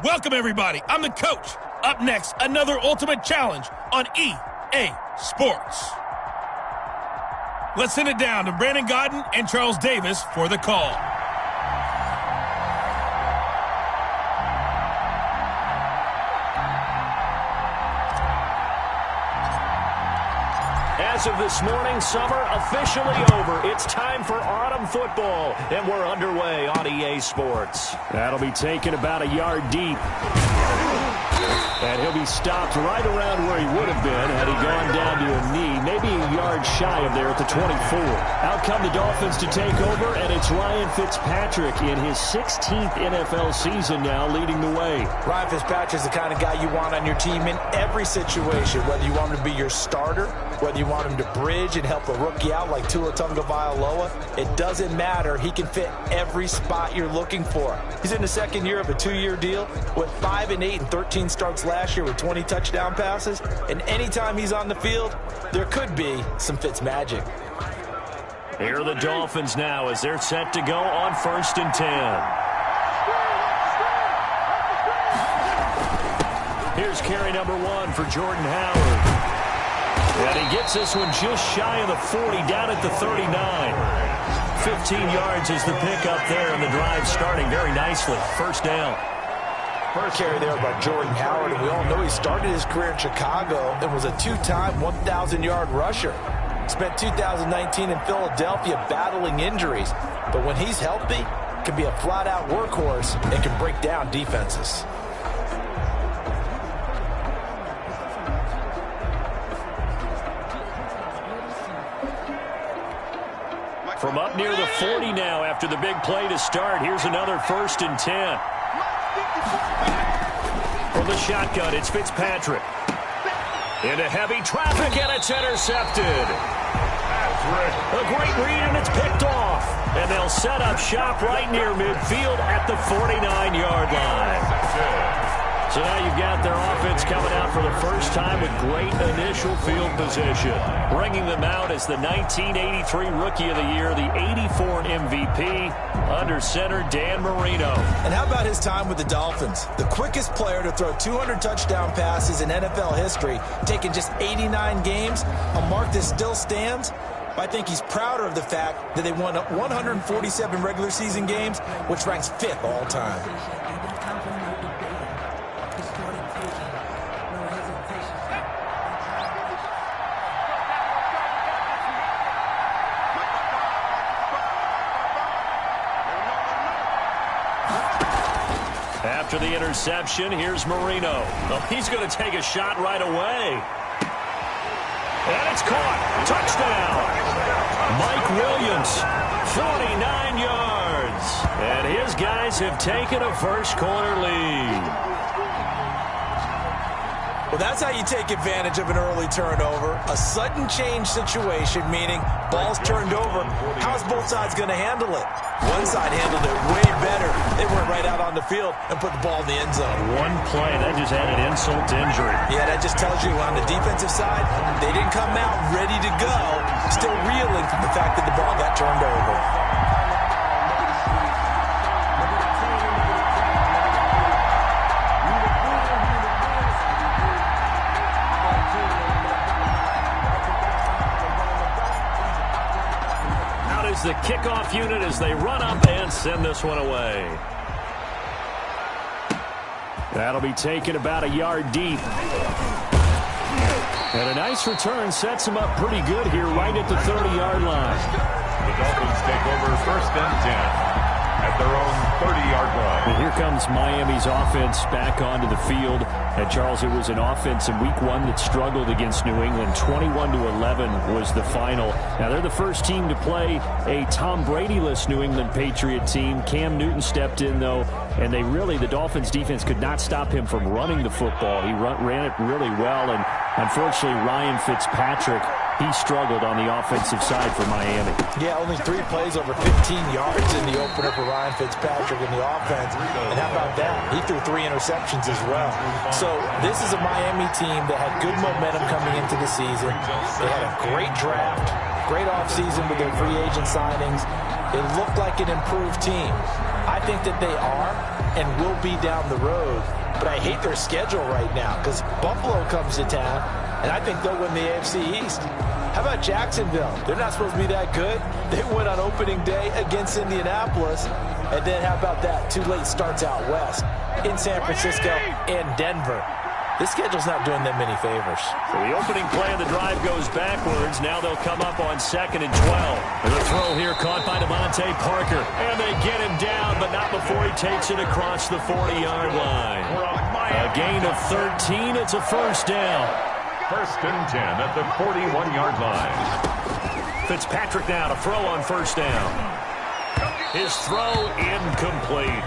Welcome, everybody. I'm the coach. Up next, another ultimate challenge on EA Sports. Let's send it down to Brandon Godden and Charles Davis for the call. As of this morning, summer officially over. It's time for autumn football, and we're underway on EA Sports. That'll be taken about a yard deep. And he'll be stopped right around where he would have been had he gone down to a knee, maybe a yard shy of there at the 24. Out come the Dolphins to take over, and it's Ryan Fitzpatrick in his 16th NFL season now leading the way. Ryan Fitzpatrick's the kind of guy you want on your team in every situation, whether you want him to be your starter, whether you want him to bridge and help a rookie out like Tua Tagovailoa. It doesn't matter. He can fit every spot you're looking for. He's in the second year of a 2-year deal with 5-8 and 13 starts last year with 20 touchdown passes. And anytime he's on the field, there could be some Fitz magic. Here are the Dolphins now as they're set to go on 1st and 10. Here's carry number 1 for Jordan Howard. And he gets this one just shy of the 40, down at the 39. 15 yards is the pickup there, and the drive starting very nicely. First down. First carry there by Jordan Howard, and we all know he started his career in Chicago and was a 2-time 1,000-yard rusher. Spent 2019 in Philadelphia battling injuries, but when he's healthy, can be a flat-out workhorse and can break down defenses. From up near the 40 now after the big play to start. Here's another 1st and 10. From the shotgun, it's Fitzpatrick. Into heavy traffic, and it's intercepted. A great read, and it's picked off. And they'll set up shop right near midfield at the 49-yard line. So now you've got their offense coming out for the first time with great initial field position. Bringing them out as the 1983 Rookie of the Year, the 84 MVP, under center Dan Marino. And how about his time with the Dolphins? The quickest player to throw 200 touchdown passes in NFL history, taking just 89 games, a mark that still stands. I think he's prouder of the fact that they won 147 regular season games, which ranks 5th all time. After the interception, here's Marino. Oh, he's going to take a shot right away. And it's caught. Touchdown. Mike Williams, 49 yards. And his guys have taken a first-quarter lead. Well, that's how you take advantage of an early turnover. A sudden change situation, meaning ball's turned over. How's both sides going to handle it? One side handled it way better. They went right out on the field and put the ball in the end zone. One play, that just added insult to injury. Yeah, that just tells you on the defensive side, they didn't come out ready to go, still reeling from the fact that the ball got turned over. The kickoff unit as they run up and send this one away. That'll be taken about a yard deep. And a nice return sets them up pretty good here right at the 30-yard line. The Dolphins take over 1st and 10 at their own 30-yard line. And here comes Miami's offense back onto the field. And, Charles, it was an offense in Week 1 that struggled against New England. 21-11 was the final. Now, they're the first team to play a Tom Brady-less New England Patriot team. Cam Newton stepped in, though, and the Dolphins' defense could not stop him from running the football. He ran it really well, and unfortunately, Ryan Fitzpatrick, he struggled on the offensive side for Miami. Yeah, only 3 plays over 15 yards in the opener for Ryan Fitzpatrick in the offense. And how about that? He threw 3 interceptions as well. So this is a Miami team that had good momentum coming into the season. They had a great draft, great offseason with their free agent signings. It looked like an improved team. I think that they are. and will be down the road. But I hate their schedule right now because Buffalo comes to town, and I think they'll win the AFC East. How about Jacksonville? They're not supposed to be that good. They win on opening day against Indianapolis. And then how about that? 2 late starts out west in San Francisco and Denver. This schedule's not doing them any favors. So the opening play of the drive goes backwards. Now they'll come up on 2nd and 12. And the throw here caught by Devontae Parker. And they get him down, but not before he takes it across the 40-yard line. A gain of 13. It's a first down. 1st and 10 at the 41-yard line. Fitzpatrick now to throw on first down. His throw incomplete.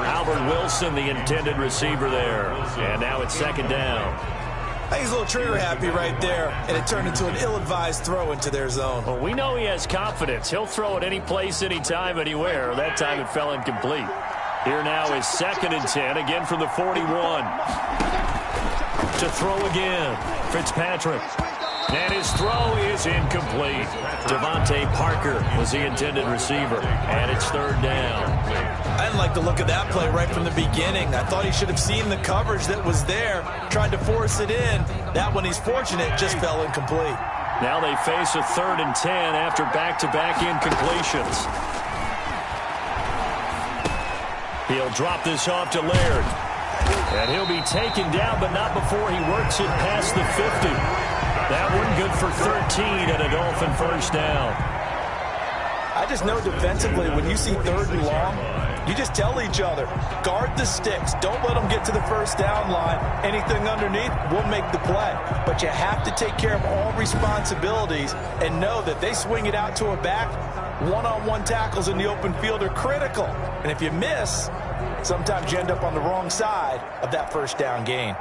Albert Wilson, the intended receiver there. And now it's 2nd down. I think he's a little trigger happy right there, and it turned into an ill-advised throw into their zone. Well, we know he has confidence. He'll throw it any place, anytime, anywhere. That time it fell incomplete. Here now is 2nd and 10, again from the 41. To throw again, Fitzpatrick. And his throw is incomplete. Devontae Parker was the intended receiver. And it's 3rd down. I didn't like the look of that play right from the beginning. I thought he should have seen the coverage that was there, tried to force it in. That one, he's fortunate, just fell incomplete. Now they face a 3rd and 10 after back-to-back incompletions. He'll drop this off to Laird. And he'll be taken down, but not before he works it past the 50. That one good for 13 and a Dolphin first down. I just know defensively, when you see 3rd and long, you just tell each other, guard the sticks. Don't let them get to the first down line. Anything underneath will make the play. But you have to take care of all responsibilities and know that they swing it out to a back. One-on-one tackles in the open field are critical. And if you miss, sometimes you end up on the wrong side of that first down gain.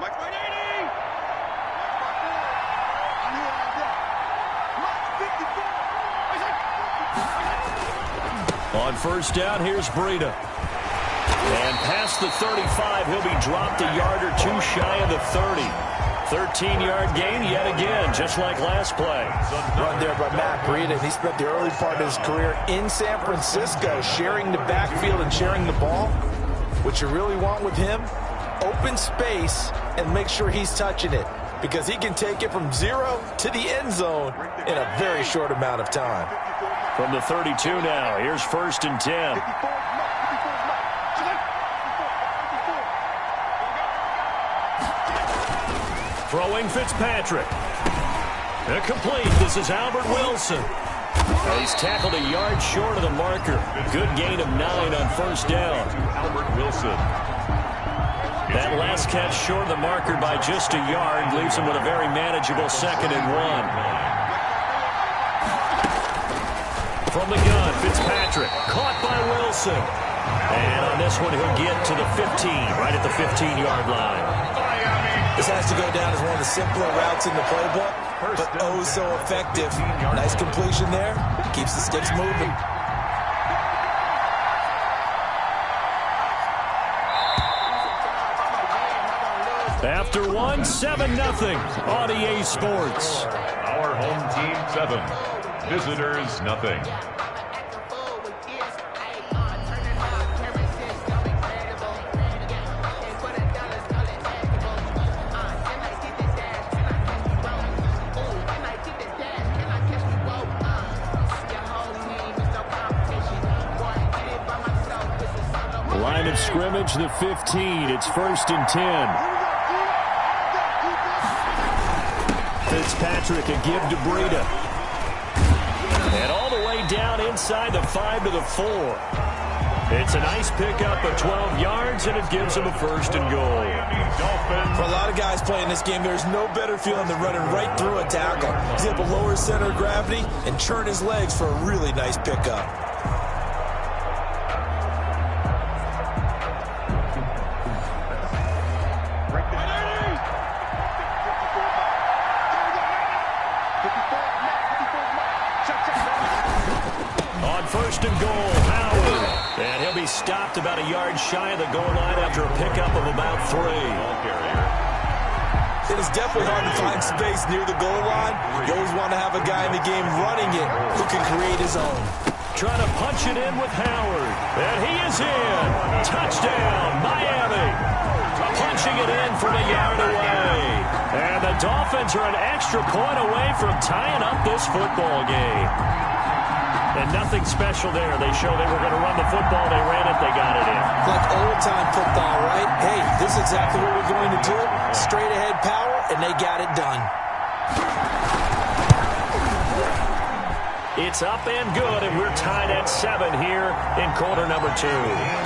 On first down, here's Breida. And past the 35, he'll be dropped a yard or 2 shy of the 30. 13-yard gain yet again, just like last play. Run there by Matt Breida, and he spent the early part of his career in San Francisco sharing the backfield and sharing the ball. What you really want with him, open space and make sure he's touching it, because he can take it from 0 to the end zone in a very short amount of time. From the 32 now, here's 1st and 10. Throwing Fitzpatrick. Complete. This is Albert Wilson. He's tackled a yard short of the marker. Good gain of 9 on first down. Albert Wilson. That last catch short of the marker by just a yard leaves him with a very manageable 2nd and 1. From the gun, Fitzpatrick, caught by Wilson. And on this one, he'll get to the 15, right at the 15-yard line. This has to go down as one of the simpler routes in the playbook, but oh so effective. Nice completion there. Keeps the sticks moving. After one, 7-0 on EA Sports. Our home team 7. Visitors, nothing. Line of scrimmage, the 15. It's 1st and 10. Fitzpatrick, a give to Breida. And all the way down inside the 5 to the 4. It's a nice pickup of 12 yards, and it gives him a 1st and goal. For a lot of guys playing this game, there's no better feeling than running right through a tackle. He's able to lower his center of gravity and churn his legs for a really nice pickup. On 1st and goal, Howard. And he'll be stopped about a yard shy of the goal line after a pickup of about 3. It is definitely hard to find space near the goal line. You always want to have a guy in the game running it who can create his own. trying to punch it in with Howard. And he is in. Touchdown, Miami. Punching it in from a yard away. And the Dolphins are an extra point away from tying up this football game. And nothing special there. They show they were going to run the football. They ran it. They got it in. Like old-time football, right? Hey, this is exactly what we're going to do. Straight-ahead power, and they got it done. It's up and good, and we're tied at 7 here in quarter number 2.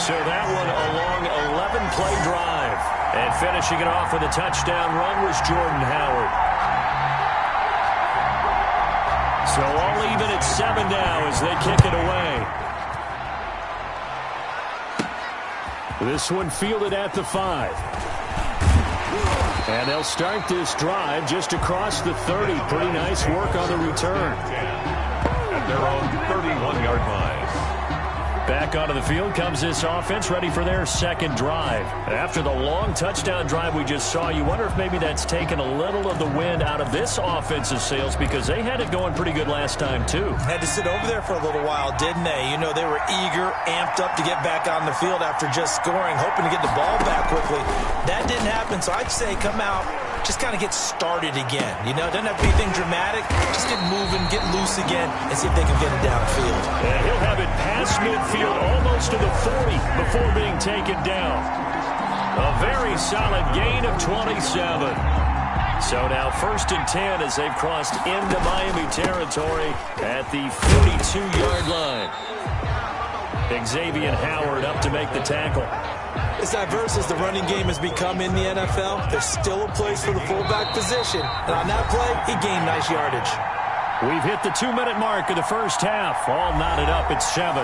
So that one a long 11-play drive. And finishing it off with a touchdown run was Jordan Howard. So all even at 7 now as they kick it away. This one fielded at the 5. And they'll start this drive just across the 30. Pretty nice work on the return. At their own 31-yard line. Back onto the field comes this offense, ready for their second drive. After the long touchdown drive we just saw, you wonder if maybe that's taken a little of the wind out of this offensive sails, because they had it going pretty good last time, too. Had to sit over there for a little while, didn't they? You know, they were eager, amped up to get back on the field after just scoring, hoping to get the ball back quickly. That didn't happen, so I'd say come out, just kind of get started again. You know, doesn't have to be anything dramatic. Just get moving, get loose again, and see if they can get it downfield. And he'll have it past midfield almost to the 40 before being taken down. A very solid gain of 27. So now 1st and 10 as they've crossed into Miami territory at the 42-yard line. Xavier Howard up to make the tackle. As diverse as the running game has become in the NFL, there's still a place for the fullback position. And on that play, he gained nice yardage. We've hit the 2-minute mark of the first half. All knotted up at 7.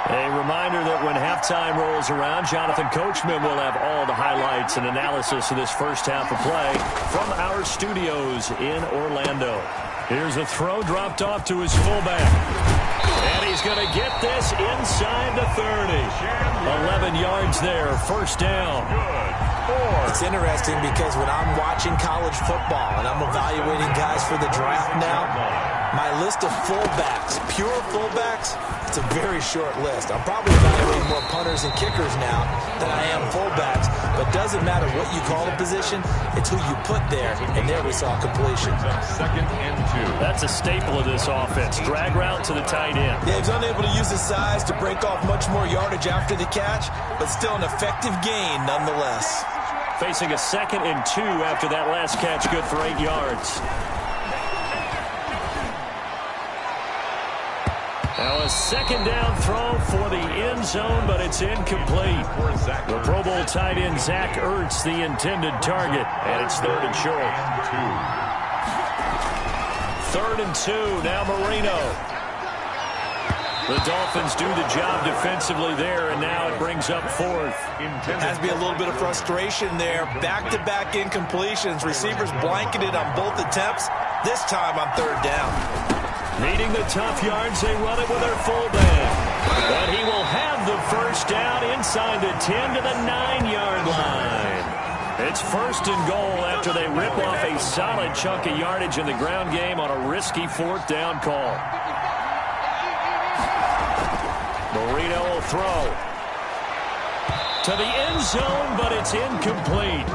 A reminder that when halftime rolls around, Jonathan Coachman will have all the highlights and analysis of this first half of play from our studios in Orlando. Here's a throw dropped off to his fullback. And he's going to get this inside the 30. 11 yards there, first down. It's interesting because when I'm watching college football and I'm evaluating guys for the draft now, my list of fullbacks, pure fullbacks, it's a very short list. I'm probably evaluating more punters and kickers now than I am fullbacks, but it doesn't matter what you call the position, it's who you put there, and there we saw completion. 2nd and 2. That's a staple of this offense. Drag route to the tight end. Yeah, he's unable to use his size to break off much more yardage after the catch, but still an effective gain nonetheless. Facing a 2nd and 2 after that last catch, good for 8 yards. Now a 2nd down throw for the end zone, but it's incomplete. The Pro Bowl tight end Zach Ertz, the intended target, and it's 3rd and short. 3rd and 2, now Marino. The Dolphins do the job defensively there, and now it brings up 4th. Has to be a little bit of frustration there. Back-to-back incompletions. Receivers blanketed on both attempts, this time on 3rd down. Needing the tough yards, they run it with their fullback. But he will have the first down inside the 10 to the 9-yard line. It's 1st and goal after they rip off a solid chunk of yardage in the ground game on a risky 4th down call. Marino will throw to the end zone, but it's incomplete.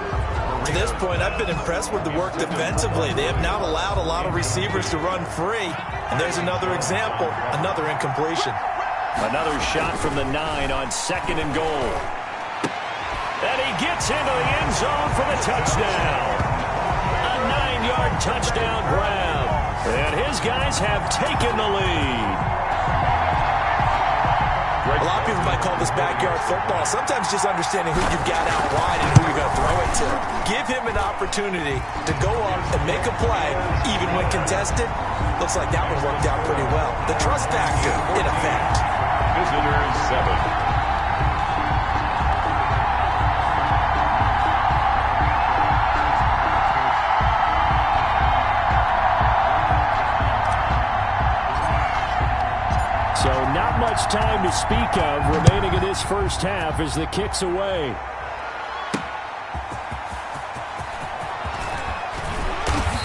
To this point, I've been impressed with the work defensively. They have not allowed a lot of receivers to run free. And there's another example, another incompletion. Another shot from the 9 on 2nd and goal. And he gets into the end zone for the touchdown. A 9-yard touchdown grab. And his guys have taken the lead. A lot of people might call this backyard football. Sometimes just understanding who you've got out wide and who you're going to throw it to. Give him an opportunity to go up and make a play, even when contested. Looks like that one worked out pretty well. The trust factor in effect. Visitors 7. So not much time to speak of remaining in this first half as the kick's away.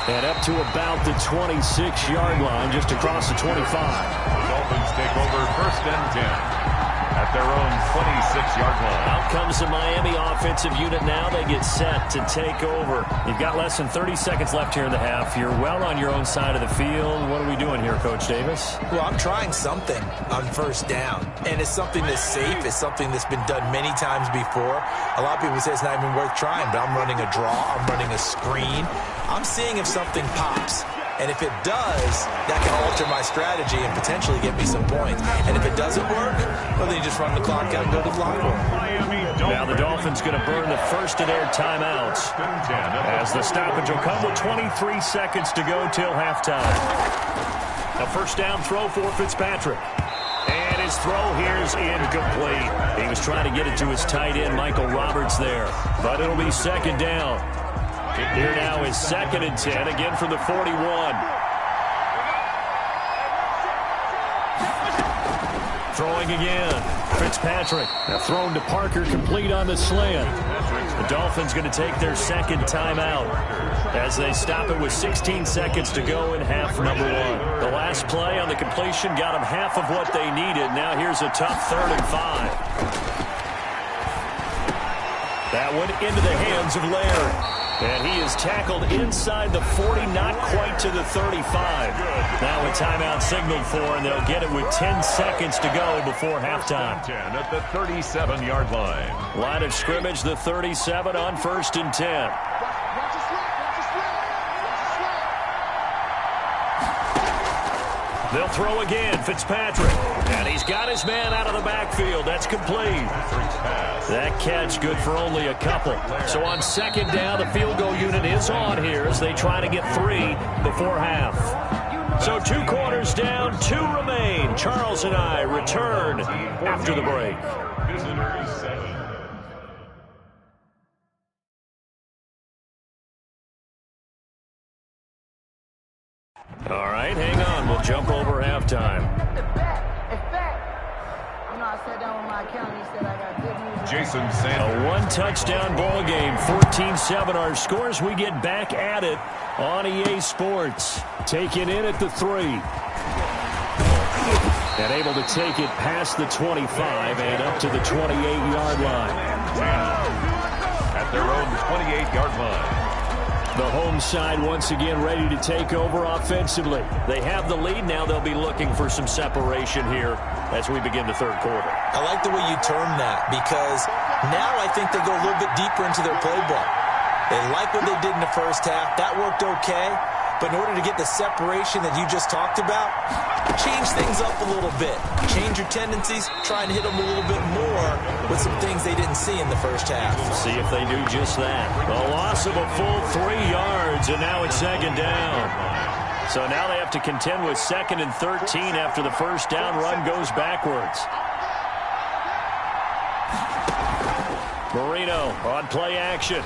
And up to about the 26-yard line, just across the 25. The Dolphins take over first and 10 at their own 26-yard line. Out comes the Miami offensive unit now. They get set to take over. You've got less than 30 seconds left here in the half. You're well on your own side of the field. What are we doing here, Coach Davis? Well, I'm trying something on first down, and it's something that's safe. It's something that's been done many times before. A lot of people say it's not even worth trying, but I'm running a draw. I'm running a screen. I'm seeing if something pops. And if it does, that can alter my strategy and potentially get me some points. And if it doesn't work, well, then you just run the clock out and go to the locker room. Now the Dolphins going to burn the first of their timeouts as the stoppage will come with 23 seconds to go till halftime. A first down throw for Fitzpatrick. And his throw here is incomplete. He was trying to get it to his tight end, Michael Roberts, there. But it'll be second down. Here now is second and 10, again from the 41. Throwing again. Fitzpatrick. Now thrown to Parker, complete on the slant. The Dolphins going to take their second timeout as they stop it with 16 seconds to go in half number one. The last play on the completion got them half of what they needed. Now here's a tough 3rd and 5. That one into the hands of Laird. And he is tackled inside the 40, not quite to the 35. Now a timeout signaled for, and they'll get it with 10 seconds to go before halftime. 10 at the 37-yard line. Line of scrimmage, the 37 on 1st and 10. They'll throw again, Fitzpatrick. And he's got his man out of the backfield. That's complete. That catch good for only a couple. So on second down, the field goal unit is on here as they try to get 3 before half. So 2 quarters down, 2 remain. Charles and I return after the break. Visitors 7. All right, hang on. We'll jump over halftime. Jason Sanders. A one-touchdown ball game, 14-7 our scores. We get back at it on EA Sports. Taken in at the 3. And able to take it past the 25 and up to the 28-yard line. At their own 28-yard line. The home side once again ready to take over offensively. They have the lead. Now they'll be looking for some separation here as we begin the third quarter. I like the way you term that because now I think they go a little bit deeper into their playbook. They like what they did in the first half. That worked okay. But in order to get the separation that you just talked about, change things up a little bit. Change your tendencies. Try and hit them a little bit more with some things they didn't see in the first half. See if they do just that. A loss of a full 3 yards, and now it's second down. So now they have to contend with 2nd and 13 after the first down run goes backwards. Marino on play action.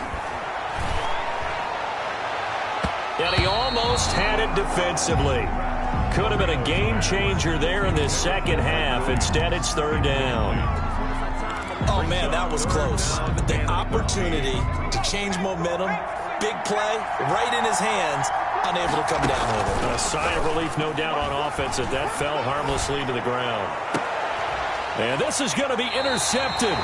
And he almost had it defensively. Could have been a game changer there in this second half. Instead, it's 3rd down. Oh, man, that was close. The opportunity to change momentum, big play, right in his hands, unable to come down with it. A sigh of relief, no doubt, on offense that that fell harmlessly to the ground. And this is going to be intercepted.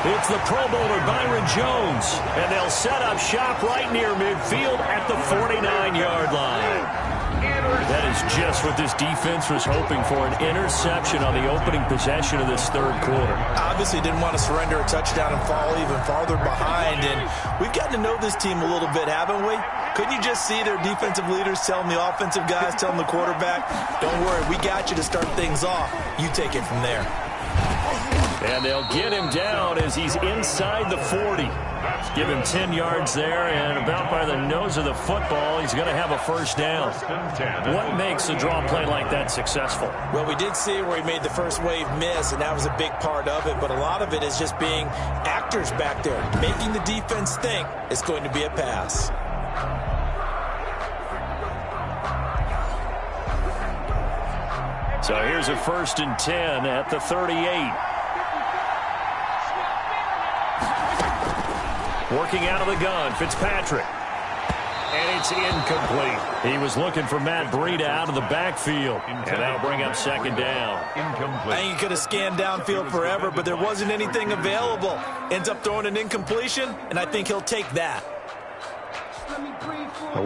It's the Pro Bowler Byron Jones. And they'll set up shop right near midfield at the 49-yard line. That is just what this defense was hoping for, an interception on the opening possession of this third quarter. Obviously didn't want to surrender a touchdown and fall even farther behind. And we've gotten to know this team a little bit, haven't we? Couldn't you just see their defensive leaders telling the offensive guys, telling the quarterback, don't worry, we got you to start things off. You take it from there. And they'll get him down as he's inside the 40. Give him 10 yards there, and about by the nose of the football, he's going to have a first down. What makes a draw play like that successful? Well, we did see where he made the first wave miss, and that was a big part of it, but a lot of it is just being actors back there, making the defense think it's going to be a pass. So here's a 1st and 10 at the 38. Working out of the gun, Fitzpatrick. and it's incomplete. He was looking for Matt Breida out of the backfield, and that'll bring up second down. Incomplete. I think he could have scanned downfield forever, but there wasn't anything available. Ends up throwing an incompletion, and I think he'll take that.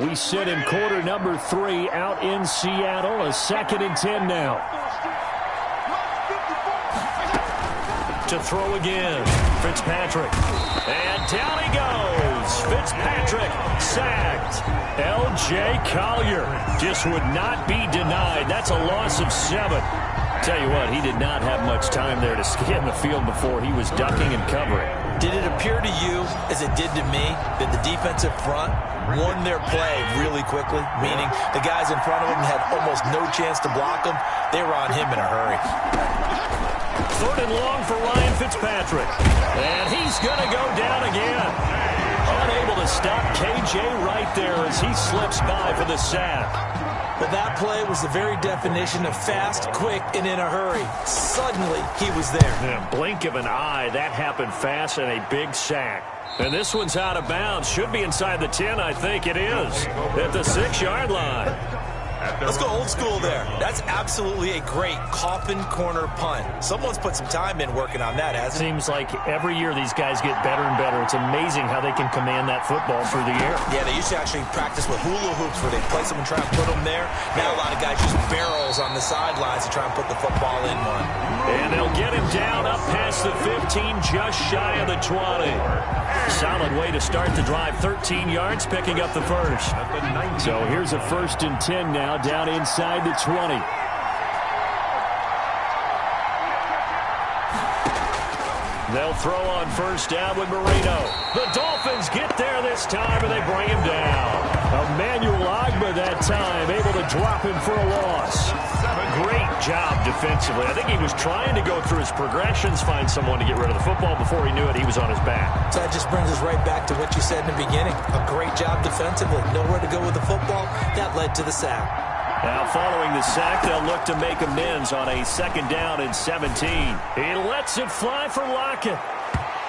We sit in quarter number 3 out in Seattle. A 2nd and 10 now. To throw again, Fitzpatrick. And down he goes. Fitzpatrick sacked. L.J. Collier just would not be denied. That's a loss of 7. Tell you what, he did not have much time there to scan the field before he was ducking and covering. Did it appear to you, as it did to me, that the defensive front won their play really quickly? Meaning the guys in front of him had almost no chance to block him. They were on him in a hurry. 3rd and long for Ryan Fitzpatrick. And he's going to go down again. Unable to stop KJ right there as he slips by for the sack. Well, that play was the very definition of fast, quick, and in a hurry. Suddenly, he was there. In a blink of an eye, that happened fast and a big sack. And this one's out of bounds. Should be inside the 10, I think it is. At the 6-yard line. Let's go old school there. That's absolutely a great coffin corner punt. Someone's put some time in working on that, hasn't it? Seems like every year these guys get better and better. It's amazing how they can command that football through the air. Yeah, they used to actually practice with hula hoops where they place them and try and put them there. Now a lot of guys use barrels on the sidelines to try and put the football in one. And they'll get him down up past the 15, just shy of the 20. Solid way to start the drive. 13 yards, picking up the first. So here's a 1st and 10 now, down inside the 20. They'll throw on 1st down with Marino. The Dolphins get there this time, and they bring him down. Emmanuel Ogbah that time, able to drop him for a loss. Great job defensively. I think he was trying to go through his progressions, find someone to get rid of the football. Before he knew it, he was on his back. So that just brings us right back to what you said in the beginning. A great job defensively. Nowhere to go with the football. That led to the sack. Now following the sack, they'll look to make amends on a 2nd down and 17. He lets it fly for Lockett.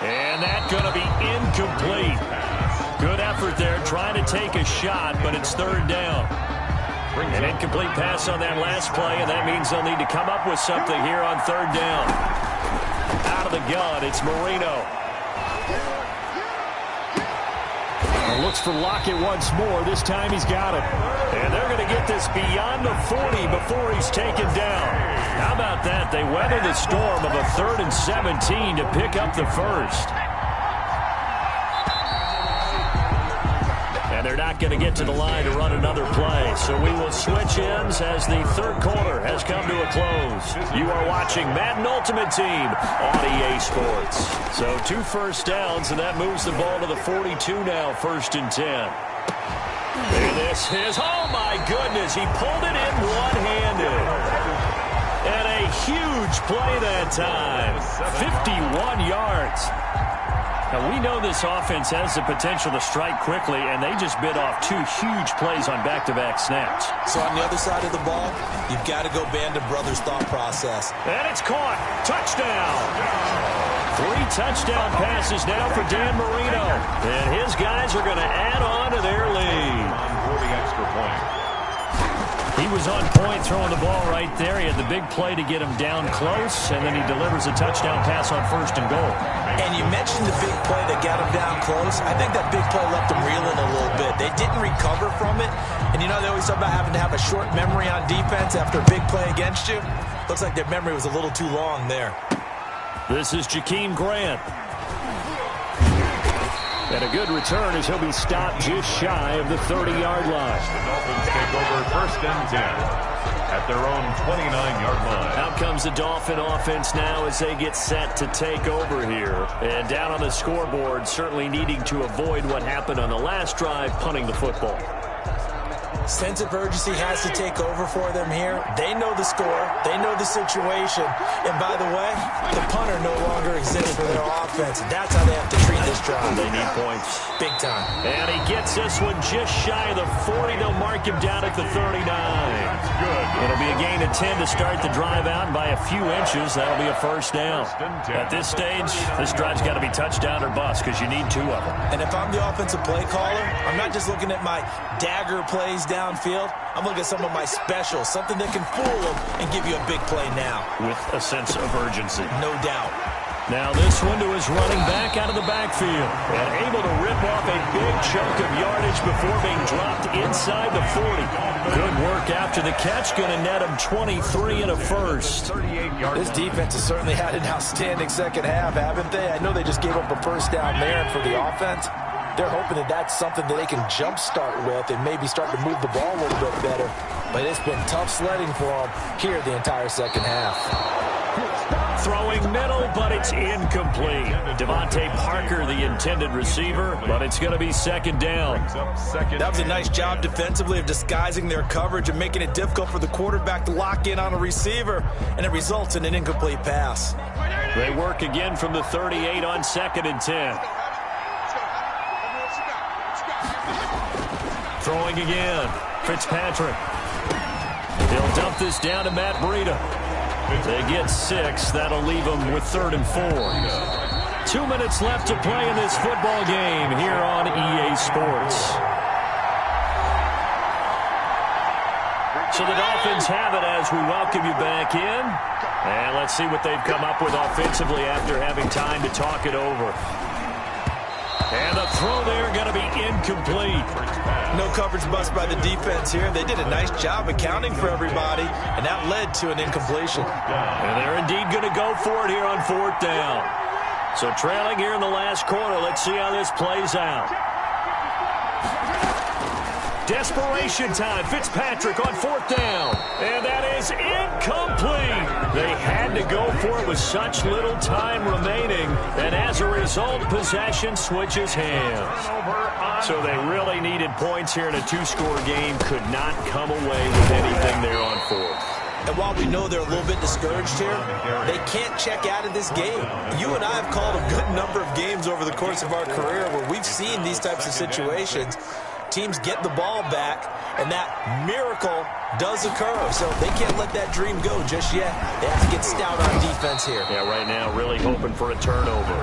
And that's going to be incomplete. Good effort there, trying to take a shot, but it's 3rd down. An incomplete pass on that last play, and that means they'll need to come up with something here on 3rd down. Out of the gun, it's Marino. Looks for Lockett once more. This time he's got it. And they're going to get this beyond the 40 before he's taken down. How about that? They weather the storm of a 3rd and 17 to pick up the first. And they're not going to get to the line to run another play. So we will switch ends as the 3rd quarter has come to a close. You are watching Madden Ultimate Team on EA Sports. So 2 first downs, and that moves the ball to the 42 now, 1st and 10. And this is, oh my goodness, he pulled it in one-handed. And a huge play that time, 51 yards. Now, we know this offense has the potential to strike quickly, and they just bit off 2 huge plays on back-to-back snaps. So on the other side of the ball, you've got to go Band of Brothers thought process. And it's caught. Touchdown. 3 touchdown passes now for Dan Marino. And his guys are going to add on to their lead. For the extra point. He was on point throwing the ball right there. He had the big play to get him down close, and then he delivers a touchdown pass on 1st and goal. And you mentioned the big play that got him down close. I think that big play left them reeling a little bit. They didn't recover from it. And, you know, they always talk about having to have a short memory on defense after a big play against you. Looks like their memory was a little too long there. This is Jakeem Grant. And a good return as he'll be stopped just shy of the 30-yard line. The Dolphins take over 1st and 10 at their own 29-yard line. Out comes the Dolphin offense now as they get set to take over here. And down on the scoreboard, certainly needing to avoid what happened on the last drive, punting the football. Sense of urgency has to take over for them here. They know the score. They know the situation. And by the way, the punter no longer exists for their offense. That's how they have to treat this drive. They need points. Big time. And he gets this one just shy of the 40. They'll mark him down at the 39. It'll be a gain of 10 to start the drive out, and by a few inches, that'll be a first down. At this stage, this drive's got to be touchdown or bust because you need 2 of them. And if I'm the offensive play caller, I'm not just looking at my dagger plays downfield. I'm looking at some of my specials, something that can fool them and give you a big play now. With a sense of urgency. No doubt. Now this one to his running back out of the backfield. And able to rip off a big chunk of yardage before being dropped inside the 40. Good work after the catch. Going to net him 23 and a first. This defense has certainly had an outstanding second half, haven't they? I know they just gave up a first down there, and for the offense, they're hoping that that's something that they can jumpstart with and maybe start to move the ball a little bit better. But it's been tough sledding for them here the entire second half. Throwing middle, but it's incomplete. Devontae Parker, the intended receiver, but it's going to be second down. That was a nice job defensively of disguising their coverage and making it difficult for the quarterback to lock in on a receiver, and it results in an incomplete pass. They work again from the 38 on 2nd and 10. Throwing again. Fitzpatrick. He'll dump this down to Matt Breida. They get 6. That'll leave them with 3rd and 4. 2 minutes left to play in this football game here on EA Sports. So the Dolphins have it as we welcome you back in. And let's see what they've come up with offensively after having time to talk it over. And the throw there going to be incomplete. No coverage bust by the defense here. They did a nice job accounting for everybody, and that led to an incompletion. And they're indeed going to go for it here on 4th down. So trailing here in the last quarter. Let's see how this plays out. Desperation time. Fitzpatrick on 4th down. And that is incomplete. They had to go for it with such little time remaining. And as a result, possession switches hands. So they really needed points here in a 2-score game. Could not come away with anything there on 4th. And while we know they're a little bit discouraged here, they can't check out of this game. You and I have called a good number of games over the course of our career where we've seen these types of situations. Teams get the ball back, and that miracle does occur. So they can't let that dream go just yet. They have to get stout on defense here. Yeah, right now really hoping for a turnover.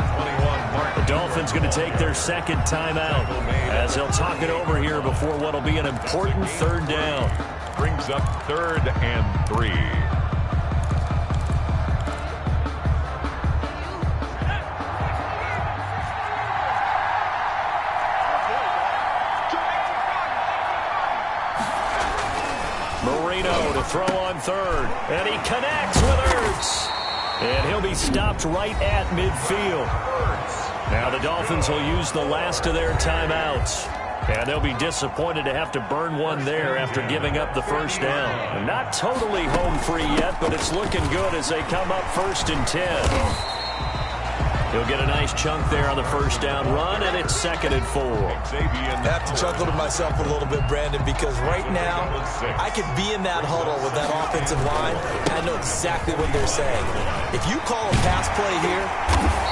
The Dolphins going to take their 2nd timeout as they'll talk it over here before what will be an important 3rd down. Brings up 3rd and 3. Marino to throw on 3rd, and he connects with Ertz. And he'll be stopped right at midfield. Now the Dolphins will use the last of their timeouts. And they'll be disappointed to have to burn one there after giving up the first down. And not totally home free yet, but it's looking good as they come up 1st and 10. He'll get a nice chunk there on the first down run, and it's 2nd and 4. I have to chuckle to myself a little bit, Brandon, because right now I could be in that huddle with that offensive line, and I know exactly what they're saying. If you call a pass play here,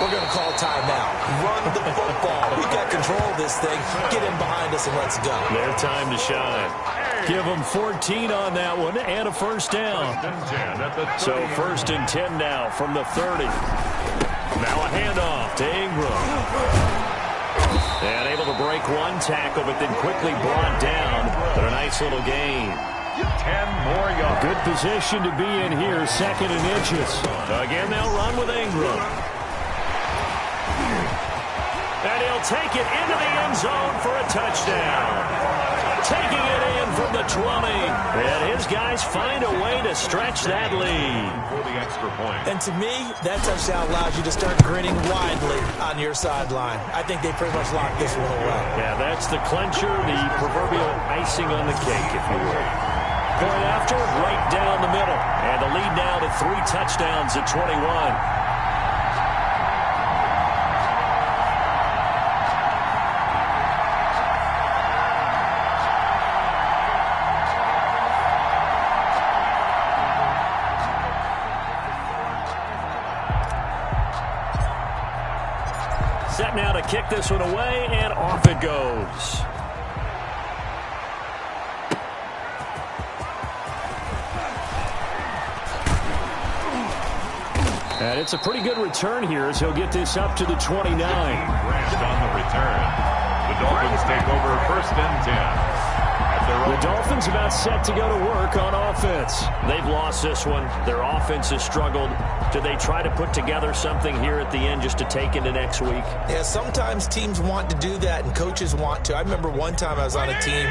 we're going to call timeout. Run the football. We've got control of this thing. Get in behind us and let's go. Their time to shine. Give them 14 on that one and a first down. So 1st and 10 now from the 30. Now a handoff to Ingram. And able to break one tackle, but then quickly brought down. But a nice little gain. 10 more yards. Good position to be in here, 2nd and inches. Again, they'll run with Ingram. And he'll take it into the end zone for a touchdown. Taking it in from the 20. And his guys find a way to stretch that lead. For the extra point. And to me, that touchdown allows you to start grinning widely on your sideline. I think they pretty much locked this one away. Yeah, that's the clincher, the proverbial icing on the cake, if you will. Going after, right down the middle. And the lead now to 3 touchdowns at 21. Set now to kick this one away, and off it goes. And it's a pretty good return here as he'll get this up to the 29. Crashed on the return. The Dolphins take over 1st and 10. The Dolphins about set to go to work on offense. They've lost this one. Their offense has struggled. Do they try to put together something here at the end just to take into next week? Yeah, sometimes teams want to do that and coaches want to. I remember one time I was on a team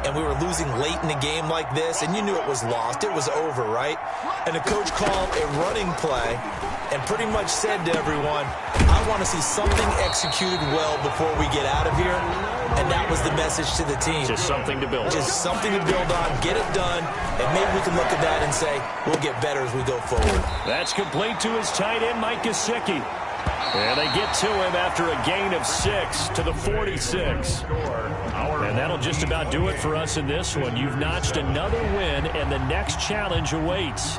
and we were losing late in a game like this, and you knew it was lost. It was over, right? And the coach called a running play and pretty much said to everyone, I want to see something executed well before we get out of here. And that was the message to the team. Just something to build on. Just something to build on, get it done, and maybe we can look at that and say, we'll get better as we go forward. That's complete to his tight end, Mike Gesicki. And they get to him after a gain of 6 to the 46. And that'll just about do it for us in this one. You've notched another win, and the next challenge awaits.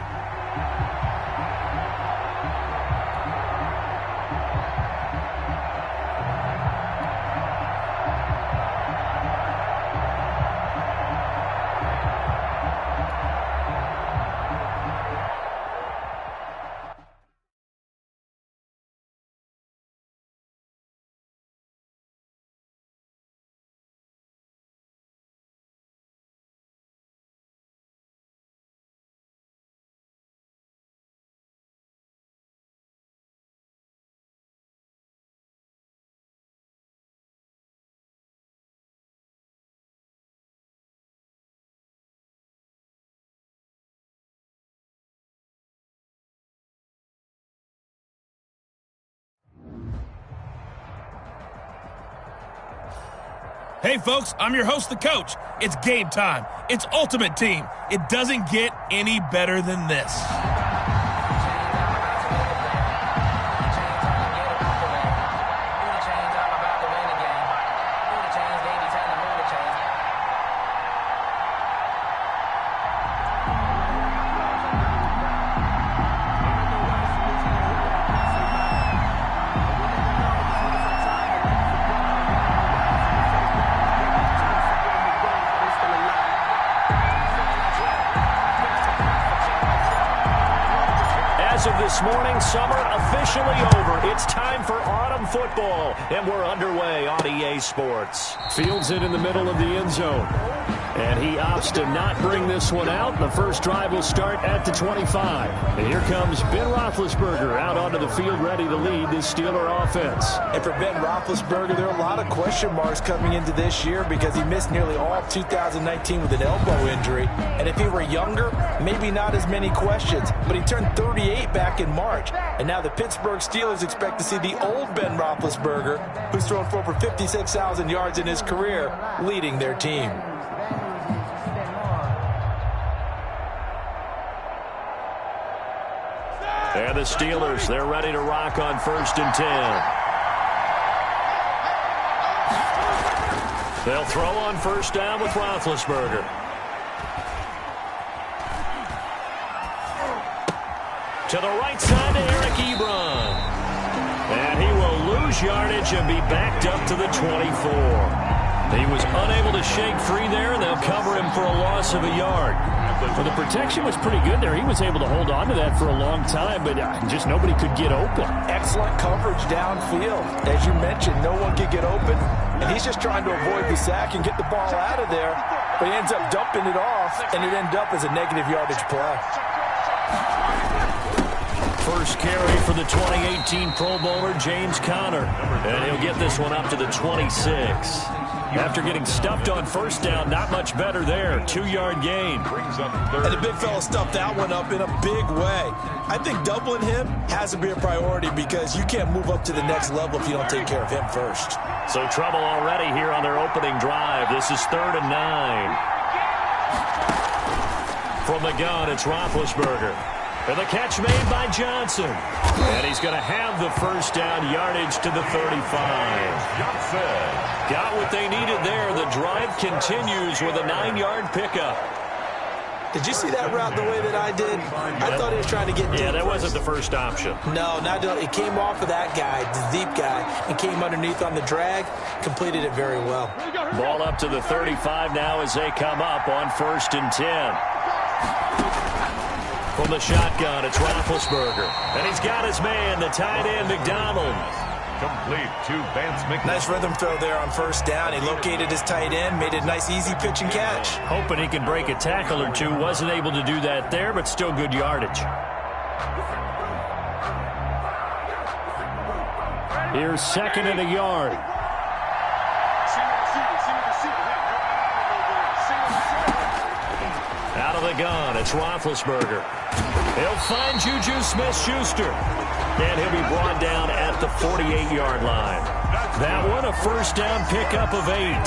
Hey, folks, I'm your host, the coach. It's game time. It's Ultimate Team. It doesn't get any better than this. This morning, summer officially over. It's time for autumn football, and we're underway on EA Sports. Fields it in the middle of the end zone. And he opts to not bring this one out. The first drive will start at the 25. And here comes Ben Roethlisberger out onto the field ready to lead this Steeler offense. And for Ben Roethlisberger, there are a lot of question marks coming into this year because he missed nearly all of 2019 with an elbow injury. And if he were younger, maybe not as many questions. But he turned 38 back in March. And now the Pittsburgh Steelers expect to see the old Ben Roethlisberger, who's thrown for over 56,000 yards in his career, leading their team. And the Steelers, they're ready to rock on 1st and 10. They'll throw on 1st down with Roethlisberger. To the right side to Eric Ebron. And he will lose yardage and be backed up to the 24. He was unable to shake free there, and they'll cover him for a loss of a yard. Well, the protection was pretty good there. He was able to hold on to that for a long time, but just nobody could get open. Excellent coverage downfield. As you mentioned, no one could get open, and he's just trying to avoid the sack and get the ball out of there, but he ends up dumping it off, and it ends up as a negative yardage play. First carry for the 2018 Pro Bowler, James Conner. And he'll get this one up to the 26. After getting stuffed on 1st down, not much better there. 2-yard gain. And the big fella stuffed that one up in a big way. I think doubling him has to be a priority because you can't move up to the next level if you don't take care of him first. So trouble already here on their opening drive. This is 3rd and 9. From the gun, it's Roethlisberger. And the catch made by Johnson. And he's going to have the 1st down, yardage to the 35. Got what they needed there. The drive continues with a 9-yard pickup. Did you see that route the way that I did? I thought he was trying to get deep. Yeah, that first. wasn't the first option. No, it came off of that guy, the deep guy, and came underneath on the drag. Completed it very well. Ball up to the 35 now as they come up on 1st and 10. From the shotgun, it's Roethlisberger. And he's got his man, the tight end, McDonald. Complete to Vance McDonald. Nice rhythm throw there on 1st down. He located his tight end, made it a nice, easy pitch and catch. Hoping he can break a tackle or two. Wasn't able to do that there, but still good yardage. Here's 2nd and a yard. Out of the gun, it's Roethlisberger. He'll find Juju Smith-Schuster. And he'll be brought down at the 48-yard line. That one, a 1st down pickup of 8.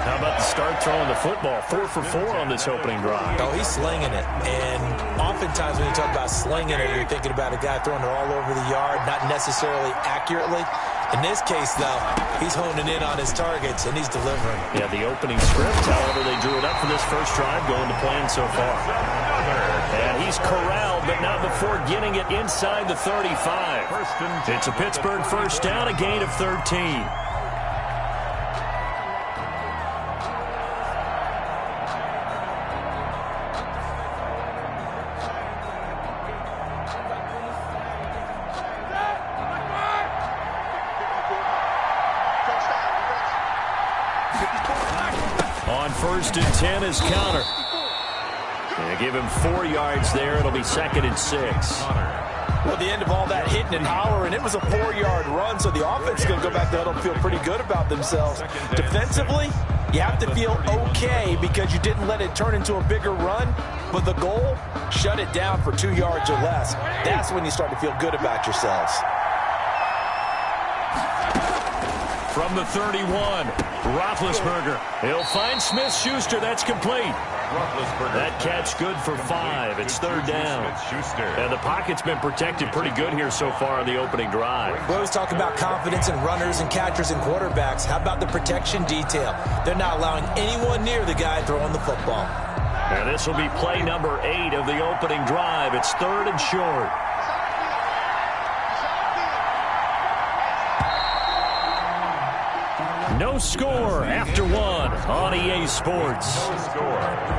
How about the start throwing the football? 4 for 4 on this opening drive. Oh, he's slinging it. And oftentimes when you talk about slinging it, you're thinking about a guy throwing it all over the yard, not necessarily accurately. In this case, though, he's honing in on his targets, and he's delivering. Yeah, the opening script, however, they drew it up for this first drive, going to plan so far. And he's corralled, but not before getting it inside the 35. It's a Pittsburgh 1st down, a gain of 13. On 1st and 10 is Counter. They give him 4 yards there. It'll be 2nd and 6. Well, the end of all that hitting and hollering, it was a 4-yard run, so the offense is going to go back to huddle and feel pretty good about themselves. Defensively, you have to feel okay because you didn't let it turn into a bigger run, but the goal, shut it down for 2 yards or less. That's when you start to feel good about yourselves. From the 31, Roethlisberger. He'll find Smith-Schuster. That's complete. That catch good for 5. It's 3rd down. And the pocket's been protected pretty good here so far on the opening drive. We always talk about confidence in runners and catchers and quarterbacks. How about the protection detail? They're not allowing anyone near the guy throwing the football. And this will be play number 8 of the opening drive. It's 3rd and short. No score after 1 on EA Sports. No score.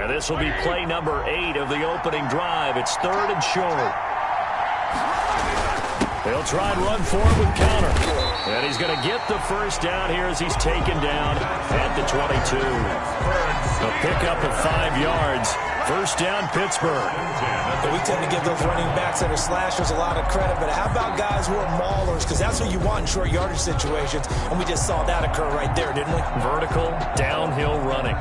This will be play number 8 of the opening drive. It's 3rd and short. They'll try and run forward with Counter. And he's going to get the 1st down here as he's taken down at the 22. A pickup of 5 yards. 1st down, Pittsburgh. We tend to give those running backs that are slashers a lot of credit, but how about guys who are maulers? Because that's what you want in short yardage situations, and we just saw that occur right there, didn't we? Vertical, downhill running.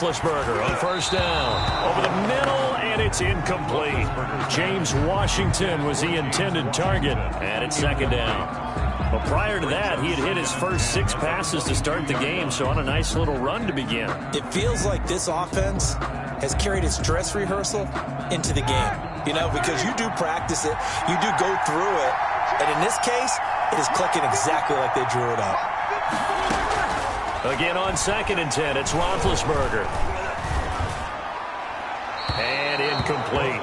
Roethlisberger on 1st down. Over the middle, and it's incomplete. James Washington was the intended target, and it's 2nd down. Well, prior to that, he had hit his first 6 passes to start the game, so on a nice little run to begin. It feels like this offense has carried its dress rehearsal into the game. You know, because you do practice it, you do go through it, and in this case, it is clicking exactly like they drew it up. Again on 2nd and 10, it's Roethlisberger. And incomplete.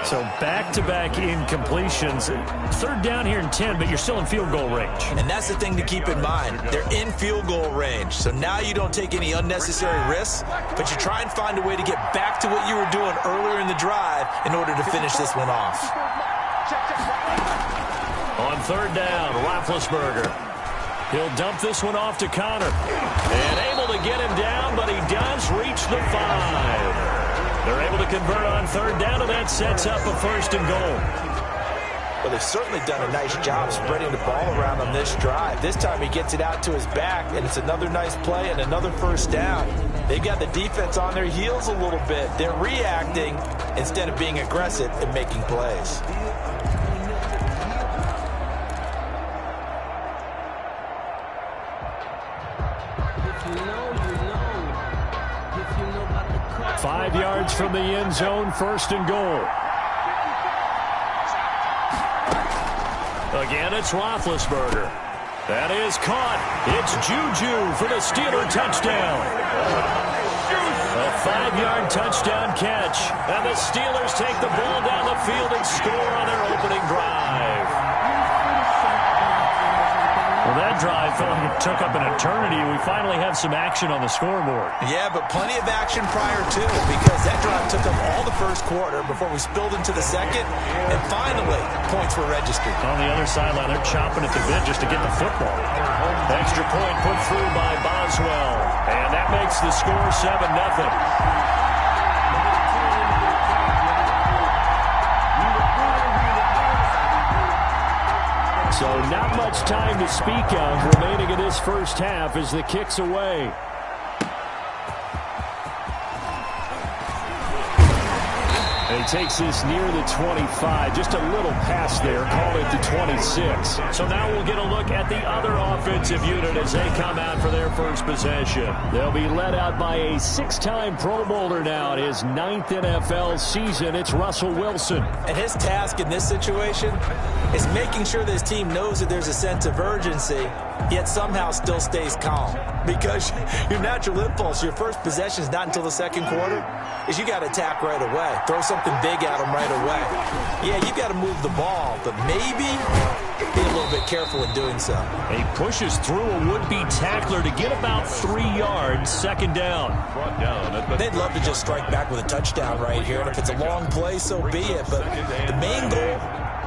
So back-to-back incompletions. Third down here and 10, but you're still in field goal range. And that's the thing to keep in mind. They're in field goal range. So now you don't take any unnecessary risks, but you try and find a way to get back to what you were doing earlier in the drive in order to finish this one off. On third down, Roethlisberger. He'll dump this one off to Connor. And able to get him down, but he does reach the 5. They're able to convert on third down, and that sets up a first and goal. Well, they've certainly done a nice job spreading the ball around on this drive. This time he gets it out to his back, and it's another nice play and another first down. They've got the defense on their heels a little bit. They're reacting instead of being aggressive and making plays. If you know about the 5 yards from the end zone, first and goal. Again, it's Roethlisberger. That is caught. It's Juju for the Steeler touchdown. A 5-yard touchdown catch. And the Steelers take the ball down the field and score on their opening drive. Well, that drive felt like it took up an eternity. We finally have some action on the scoreboard. Yeah, but plenty of action prior to, because that drive took up all the first quarter before we spilled into the second, and finally, points were registered. On the other sideline, they're chomping at the bit just to get the football. Extra point put through by Boswell. And that makes the score 7-0. So not much time to speak of remaining in this first half as the kick's away. And he takes this near the 25. Just a little pass there. Call it the 26. So now we'll get a look at the other offensive unit as they come out for their first possession. They'll be led out by a 6-time Pro Bowler now in his 9th NFL season. It's Russell Wilson. And his task in this situation is making sure this team knows that there's a sense of urgency, yet somehow still stays calm. Because your natural impulse, your first possession is not until the second quarter, is you got to attack right away. Throw something big at them right away. Yeah, you got to move the ball, but maybe be a little bit careful in doing so. He pushes through a would-be tackler to get about 3 yards, second down. They'd love to just strike back with a touchdown right here, and if it's a long play, so be it. But the main goal,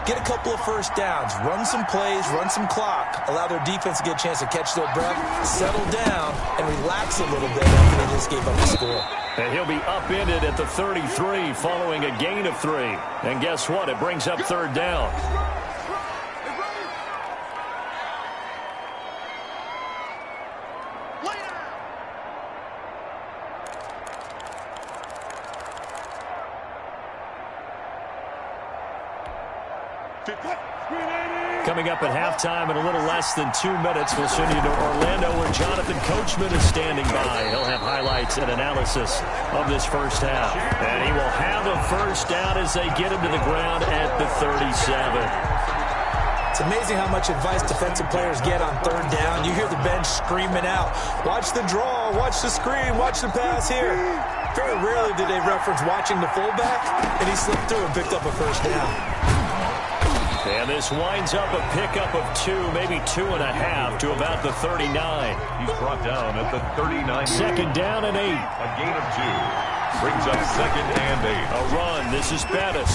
get a couple of first downs, run some plays, run some clock, allow their defense to get a chance to catch their breath, settle down, and relax a little bit after they just gave up the score. And he'll be upended at the 33 following a gain of 3. And guess what? It brings up third down. Coming up at halftime in a little less than 2 minutes, we'll send you to Orlando where Jonathan Coachman is standing by. He'll have highlights and analysis of this first half. And he will have a first down as they get him to the ground at the 37. It's amazing how much advice defensive players get on third down. You hear the bench screaming out, watch the draw, watch the screen, watch the pass here. Very rarely do they reference watching the fullback, and he slipped through and picked up a first down. And this winds up a pickup of 2, maybe 2.5 to about the 39. He's brought down at the 39. Second down and 8. A gain of 2. Brings up second and 8. A run. This is Bettis.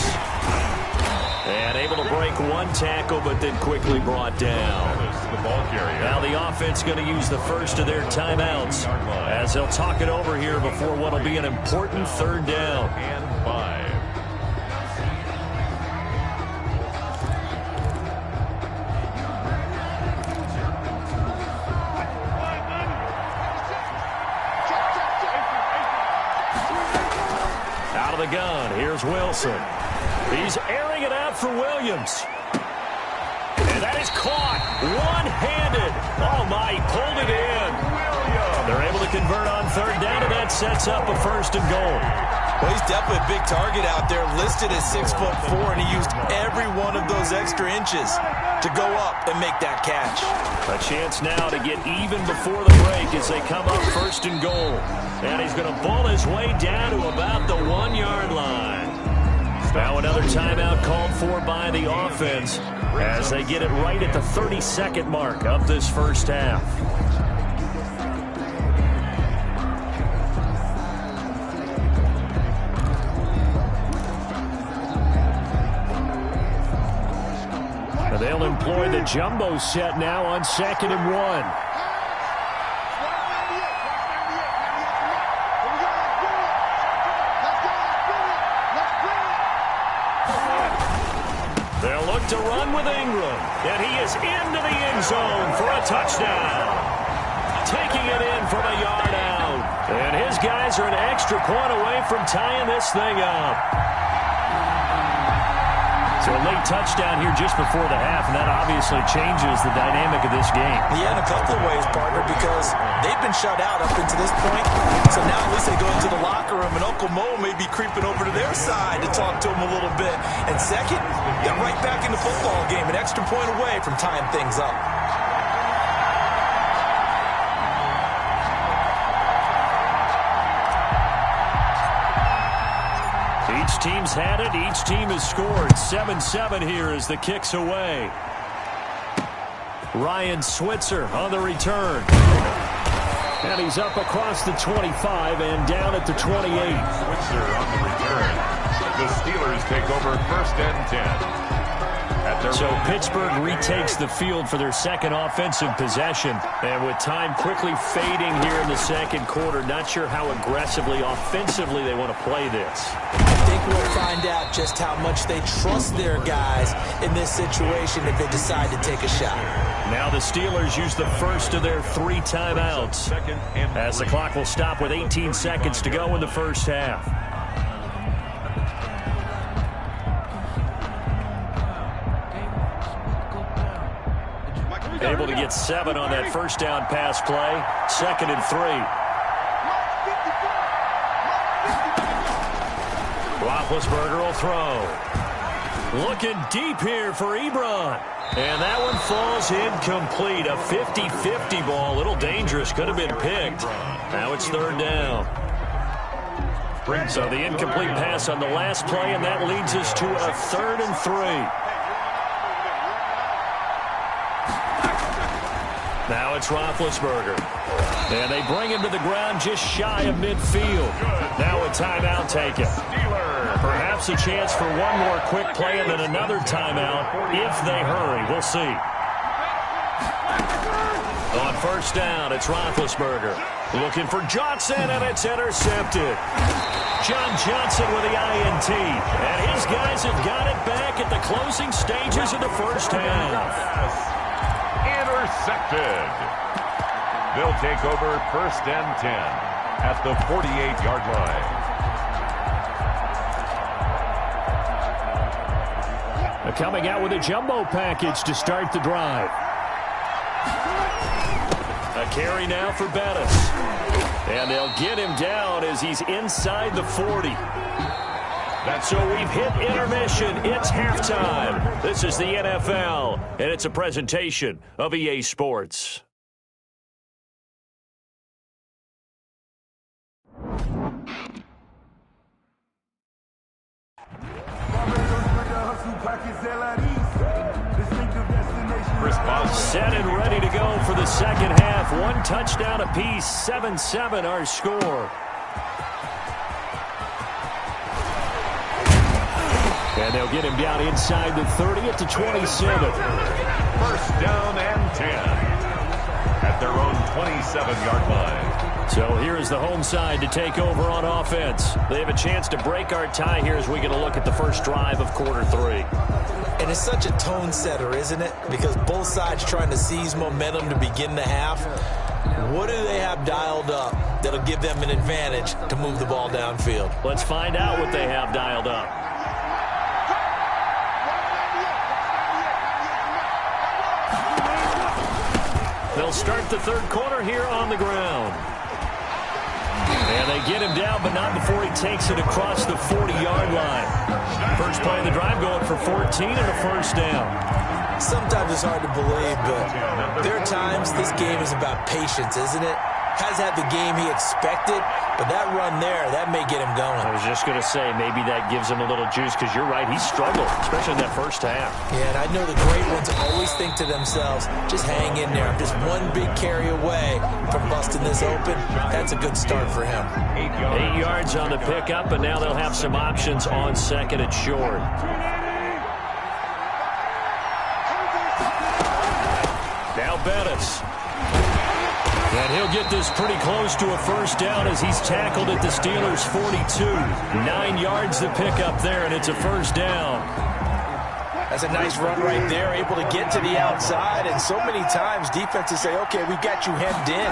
And able to break one tackle, but then quickly brought down. The ball carrier. Now the offense going to use the first of their timeouts as they'll talk it over here before what will be an important third down. And 5. Out of the gun, here's Wilson. He's airing it out for Williams. And that is caught one-handed. Oh, my, he pulled it in. They're able to convert on third down, and that sets up a first and goal. Well, he's definitely a big target out there, listed at 6'4", and he used every one of those extra inches to go up and make that catch. A chance now to get even before the break as they come up first and goal. And he's going to ball his way down to about the 1-yard line. Now another timeout called for by the offense as they get it right at the 30-second mark of this first half. They'll employ the jumbo set now on 2nd and 1. They'll look to run with Ingram, and he is into the end zone for a touchdown. Taking it in from a yard out, and his guys are an extra point away from tying this thing up. So a late touchdown here just before the half, and that obviously changes the dynamic of this game. Yeah, in a couple of ways, partner, because they've been shut out up until this point. So now at least they go into the locker room, and Uncle Mo may be creeping over to their side to talk to him a little bit. And second, they're right back in the football game, an extra point away from tying things up. Each team's had it. Each team has scored. 7-7 here as the kick's away. Ryan Switzer on the return. And he's up across the 25 and down at the 28. Switzer on the return. The Steelers take over 1st and 10. So Pittsburgh retakes the field for their second offensive possession. And with time quickly fading here in the second quarter, not sure how aggressively, offensively they want to play this. I think we'll find out just how much they trust their guys in this situation if they decide to take a shot. Now the Steelers use the first of their 3 timeouts as the clock will stop with 18 seconds to go in the first half. Able to get 7 on that first down pass play. 2nd and 3. Roethlisberger will throw. Looking deep here for Ebron. And that one falls incomplete. A 50-50 ball. A little dangerous. Could have been picked. Now it's 3rd down. So the incomplete pass on the last play, and that leads us to a 3rd and 3. Now it's Roethlisberger. And they bring him to the ground just shy of midfield. Now a timeout taken. Perhaps a chance for one more quick play and then another timeout if they hurry. We'll see. On 1st down, it's Roethlisberger. Looking for Johnson, and it's intercepted. John Johnson with the INT. And his guys have got it back at the closing stages of the first half. Intercepted. They'll take over 1st and 10 at the 48-yard line. Coming out with a jumbo package to start the drive. A carry now for Bettis. And they'll get him down as he's inside the 40. So we've hit intermission. It's halftime. This is the NFL, and it's a presentation of EA Sports. Set and ready to go for the second half. 1 touchdown apiece. 7-7 our score. And they'll get him down inside the 30 at the 27. 1st down and 10 at their own 27-yard line. So here is the home side to take over on offense. They have a chance to break our tie here as we get a look at the first drive of quarter 3. And it's such a tone setter, isn't it? Because both sides trying to seize momentum to begin the half. What do they have dialed up that'll give them an advantage to move the ball downfield? Let's find out what they have dialed up. They'll start the third quarter here on the ground. And they get him down, but not before he takes it across the 40-yard line. First play of the drive going for 14 and a first down. Sometimes it's hard to believe, but there are times this game is about patience, isn't it? has had the game he expected, but that run there, that may get him going. I was just going to say, maybe that gives him a little juice, because you're right, he struggled, especially in that first half. Yeah, and I know the great ones always think to themselves, just hang in there. I'm just one big carry away from busting this open. That's a good start for him. 8 yards on the pickup, and now they'll have some options on second and short. Now Bettis. And he'll get this pretty close to a first down as he's tackled at the Steelers' 42. 9 yards to pick up there, and it's a first down. That's a nice run right there, able to get to the outside. And so many times defenses say, okay, we've got you hemmed in.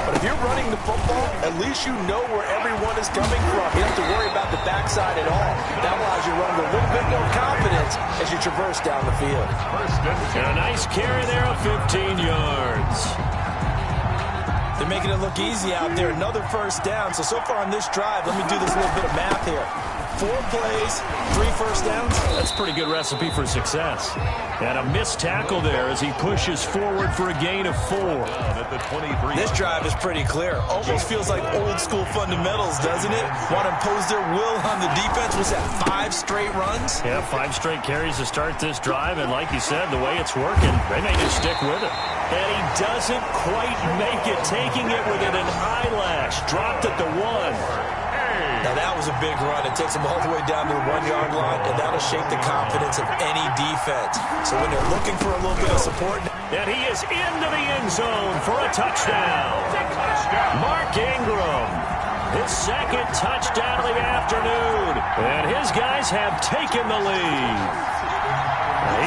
But if you're running the football, at least you know where everyone is coming from. You don't have to worry about the backside at all. That allows you to run with a little bit more confidence as you traverse down the field. And a nice carry there of 15 yards. They're making it look easy out there. Another first down. So far on this drive, let me do this little bit of math here. 4 plays, 3 first downs. That's a pretty good recipe for success. And a missed tackle there as he pushes forward for a gain of 4. This drive is pretty clear. Almost feels like old school fundamentals, doesn't it? Want to impose their will on the defense. Was that 5 straight runs? Yeah, 5 straight carries to start this drive. And like you said, the way it's working, they may just stick with it. And he doesn't quite make it, taking it within an eyelash. Dropped at the 1. Now that was a big run. It takes them all the way down to the 1-yard line, and that'll shake the confidence of any defense. So when they're looking for a little bit of support. And he is into the end zone for a touchdown. Mark Ingram, his second touchdown of the afternoon. And his guys have taken the lead.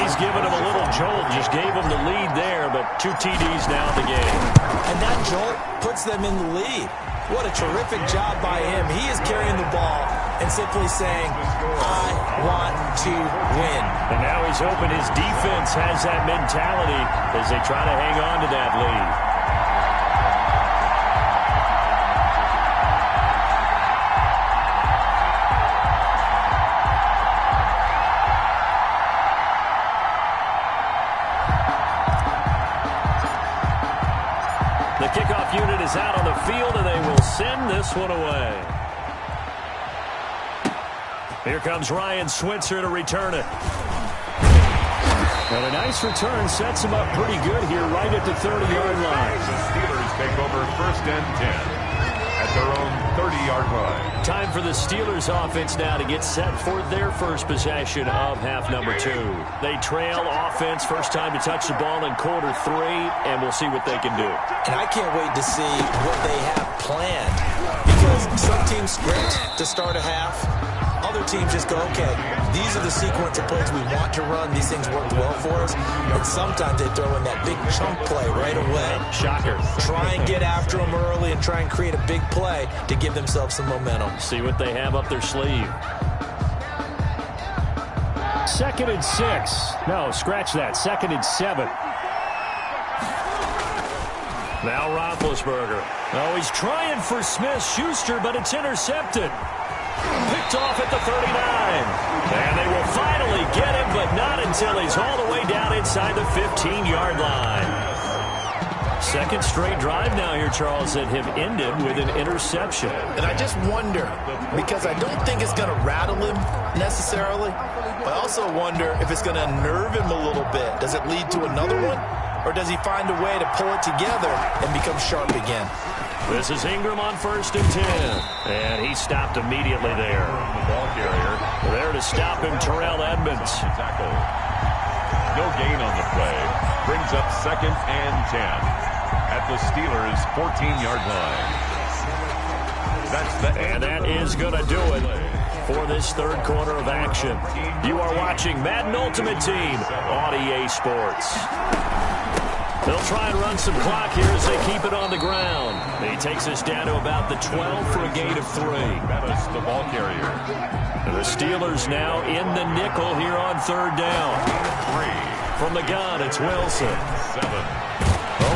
He's given him a little jolt, just gave him the lead there, but 2 TDs now in the game. And that jolt puts them in the lead. What a terrific job by him. He is carrying the ball and simply saying, I want to win. And now he's hoping his defense has that mentality as they try to hang on to that lead. The kickoff unit is out on the field, and they will send this one away. Here comes Ryan Switzer to return it. And a nice return sets him up pretty good here right at the 30-yard line. The Steelers take over first and 10 at their own 30-yard line. Time for the Steelers offense now to get set for their first possession of half number 2. They trail offense, first time to touch the ball in quarter 3, and we'll see what they can do. And I can't wait to see what they have planned, because some teams script to start a half. Other teams just go, okay, these are the sequence of plays we want to run. These things worked well for us. And sometimes they throw in that big chunk play right away. Shocker. Try and get after them early and try and create a big play to give themselves some momentum. See what they have up their sleeve. 2nd and 6. No, scratch that. 2nd and 7. Now Roethlisberger. Oh, he's trying for Smith-Schuster, but it's intercepted. Picked off at the 39. And they will finally get him, but not until he's all the way down inside the 15-yard line. Second straight drive now here, Charles, that have ended with an interception. And I just wonder, because I don't think it's going to rattle him necessarily, but I also wonder if it's going to unnerve him a little bit. Does it lead to another one? Or does he find a way to pull it together and become sharp again? This is Ingram on 1st and 10. And he stopped immediately there. The ball carrier. There to stop him, Terrell Edmonds. Tackle. No gain on the play. Brings up 2nd and 10 at the Steelers' 14-yard line. And that is going to do it for this third quarter of action. You are watching Madden Ultimate Team on EA Sports. They'll try and run some clock here as they keep it on the ground. He takes us down to about the 12 for a gain of 3. Bettis, the ball carrier. And the Steelers now in the nickel here on 3rd down. 3. From the gun, it's Wilson. 7.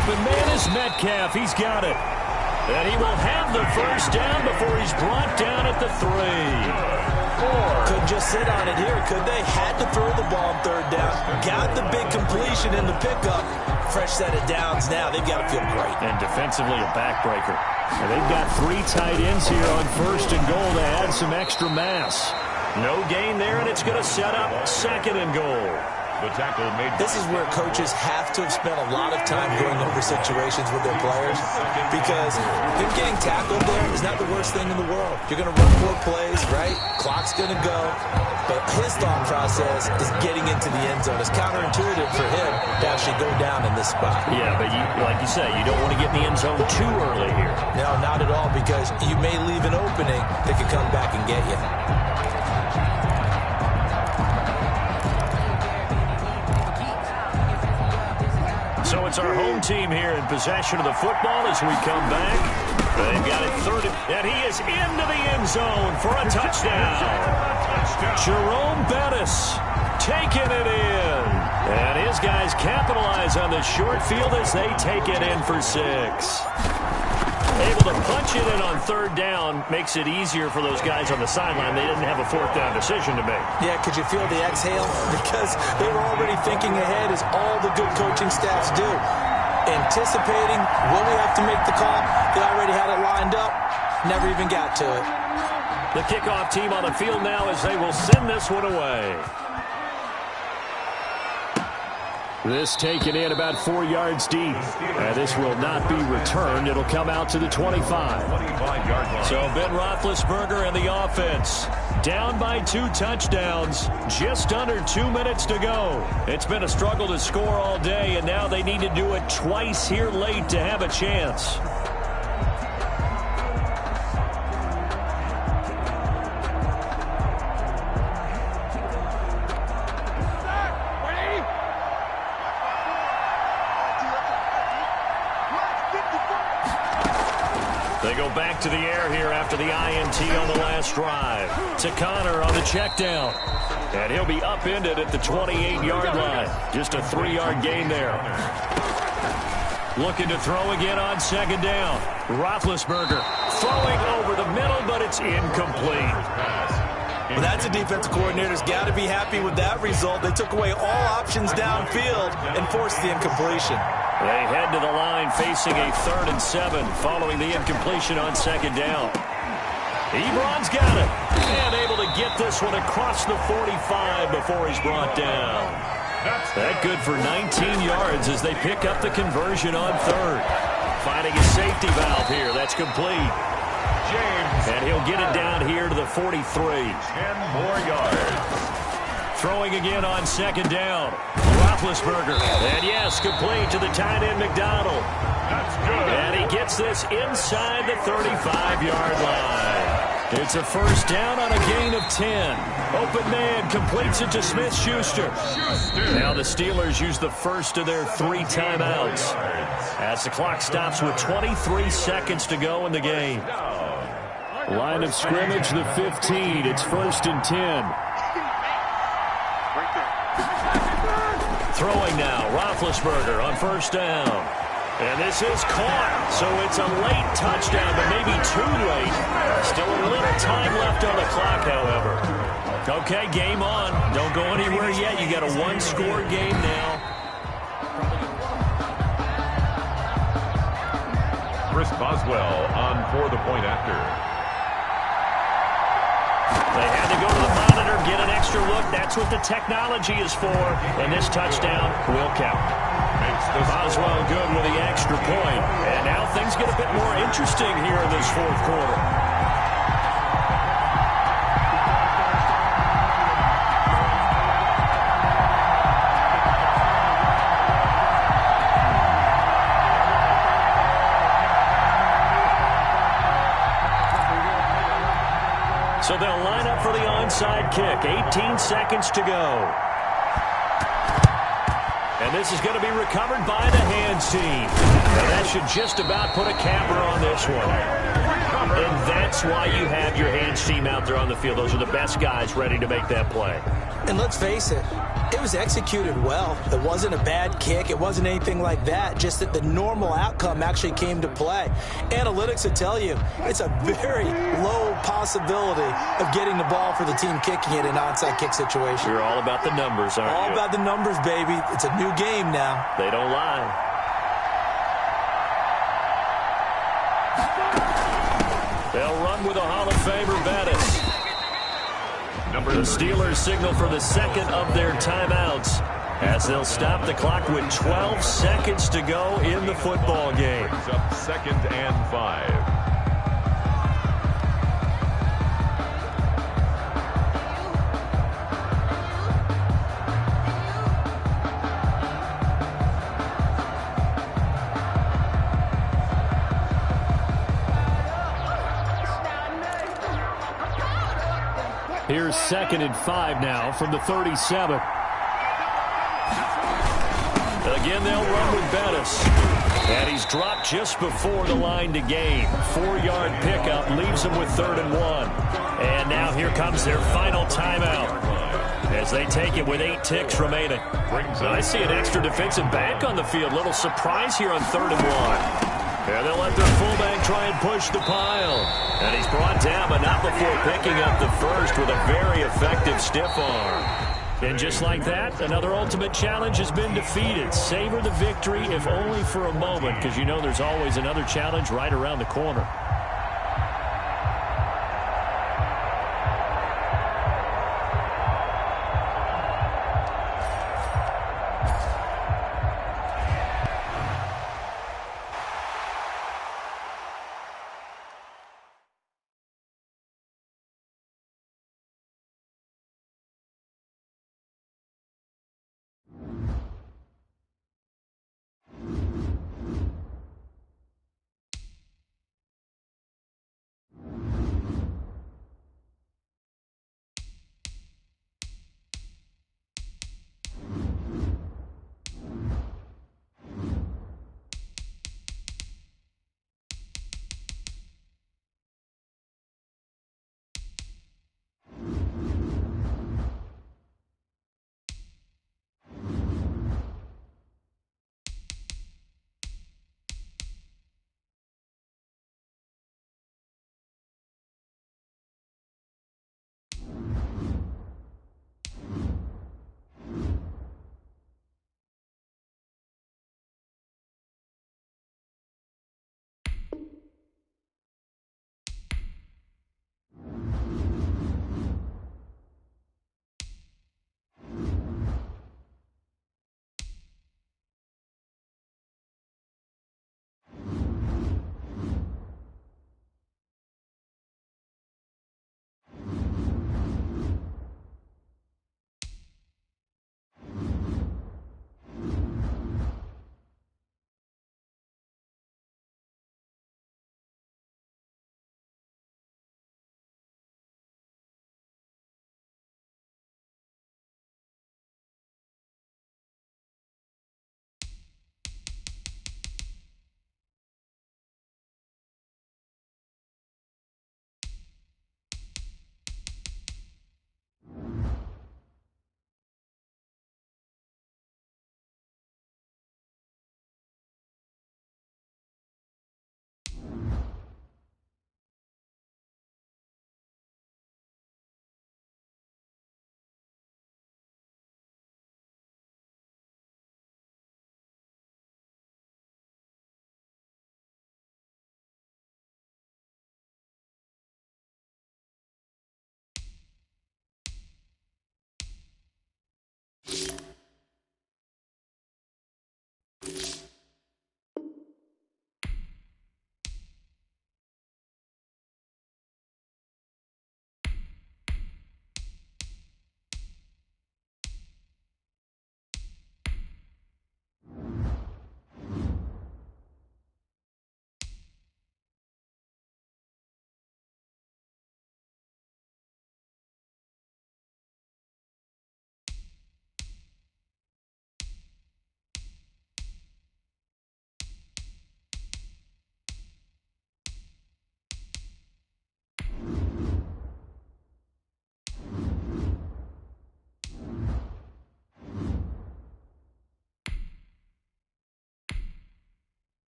Open man is Metcalf. He's got it. And he will have the first down before he's brought down at the 3. Couldn't just sit on it here, could they? Had to throw the ball on third down. Got the big completion in the pickup. Fresh set of downs now. They've got to feel great. And defensively a backbreaker. And they've got 3 tight ends here on 1st and goal to add some extra mass. No gain there, and it's going to set up 2nd and goal. The tackle made. This is where coaches have to have spent a lot of time going over situations with their players, because him getting tackled there is not the worst thing in the world. You're going to run 4 plays, right? Clock's going to go. But his thought process is getting into the end zone. It's counterintuitive for him to actually go down in this spot. Yeah, but like you say, you don't want to get in the end zone too early here. No, not at all, because you may leave an opening that could come back and get you. So it's our home team here in possession of the football as we come back. They've got it 30, and he is into the end zone for a touchdown. Jerome Bettis taking it in. And his guys capitalize on the short field as they take it in for 6. Able to punch it in on 3rd down makes it easier for those guys on the sideline. They didn't have a 4th down decision to make. Yeah, could you feel the exhale? Because they were already thinking ahead, as all the good coaching staffs do. Anticipating, will we have to make the call? They already had it lined up. Never even got to it. The kickoff team on the field now as they will send this one away. This taken in about 4 yards deep. And this will not be returned. It'll come out to the 25. 25-yard line. So Ben Roethlisberger and the offense down by 2 touchdowns. Just under 2 minutes to go. It's been a struggle to score all day, and now they need to do it twice here late to have a chance. They go back to the air here after the INT on the last drive. To Connor on the check down. And he'll be upended at the 28-yard line. Just a 3-yard gain there. Looking to throw again on 2nd down. Roethlisberger throwing over the middle, but it's incomplete. Well, that's a defensive coordinator's got to be happy with that result. They took away all options downfield and forced the incompletion. They head to the line facing a 3rd and 7 following the incompletion on 2nd down. Ebron's got it. And able to get this one across the 45 before he's brought down. That good for 19 yards as they pick up the conversion on 3rd. Finding a safety valve here. That's complete. James. And he'll get it down here to the 43. 10 more yards. Throwing again on 2nd down. Roethlisberger. And yes, complete to the tight end McDonald. That's good. And he gets this inside the 35-yard line. It's a 1st down on a gain of 10. Open man completes it to Smith-Schuster. Now the Steelers use the first of their 3 timeouts as the clock stops with 23 seconds to go in the game. Line of scrimmage, the 15. It's 1st and 10. Throwing now, Roethlisberger on 1st down. And this is caught, so it's a late touchdown, but maybe too late. Still a little time left on the clock, however. Okay, game on. Don't go anywhere yet. You got a 1-score game now. Chris Boswell on for the point after. They had to go to the monitor, get an extra look. That's what the technology is for. And this touchdown will count. Boswell good with the extra point. And now things get a bit more interesting here in this 4th quarter. So they'll line up for the onside kick. 18 seconds to go. And this is going to be recovered by the hands team. And that should just about put a capper on this one. And that's why you have your hands team out there on the field. Those are the best guys ready to make that play. And let's face it, it was executed well. It wasn't a bad kick. It wasn't anything like that. Just that the normal outcome actually came to play. Analytics will tell you it's a very low possibility of getting the ball for the team kicking it in an onside kick situation. You're all about the numbers, aren't you? All about the numbers, baby. It's a new game now. They don't lie. They'll run with a Hall of Famer, Bettis. The Steelers signal for the second of their timeouts as they'll stop the clock with 12 seconds to go in the football game. Brings up 2nd and 5. Here's 2nd and 5 now from the 37. Again, they'll run with Bettis. And he's dropped just before the line to gain. 4-yard pickup leaves him with 3rd and 1. And now here comes their final timeout as they take it with 8 ticks remaining. I see an extra defensive back on the field. Little surprise here on 3rd and 1. And they'll let their fullback try and push the pile. And he's brought down, but not before picking up the first with a very effective stiff arm. And just like that, another ultimate challenge has been defeated. Savor the victory, if only for a moment, because you know there's always another challenge right around the corner.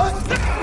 Hey.